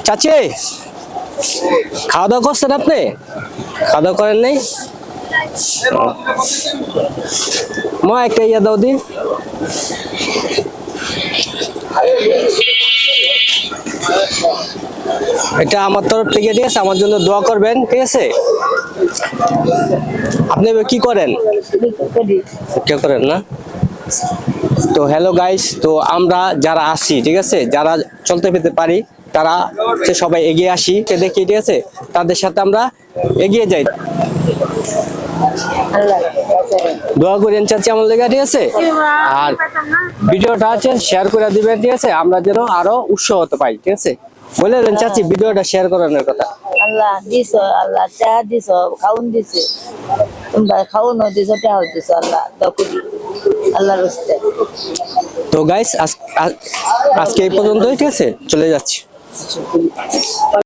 চাচি খাওয়া দাওয়া করছেন আপনি? খাওয়া দাওয়া করেন নাই? মা একটা ইয়া দাও দিন। এটা আমার তরফ থেকে, ঠিক আছে? আমার জন্য দোয়া করবেন, ঠিক আছে? আপনি কি করেন? কেউ করেন না? তো হ্যালো গাইস, তো আমরা যারা আসি, ঠিক আছে, যারা চলতে ফিরতে পারি তারা সবাই এগিয়ে আসি, দেখি, ঠিক আছে, তাদের সাথে আমরা এগিয়ে যাই। দোয়া করেন চাচি আমার লেগে, ঠিক আছে? আর ভিডিওটা আছে শেয়ার করে দিবেন, ঠিক আছে, আমরা যেন আরো উৎসাহ হতে পাই, ঠিক আছে? বলে দেন চাচি ভিডিওটা শেয়ার করানোর কথা। আল্লাহ দিছ, আল্লাহ চা দিছ, খাউন দিছে, তোমরা খাউন দিছ, টাও দিছ, আল্লাহ দকুদি আল্লাহর রাস্তে। তো গাইস আজকে এই পর্যন্তই, ঠিক আছে, চলে যাচ্ছি।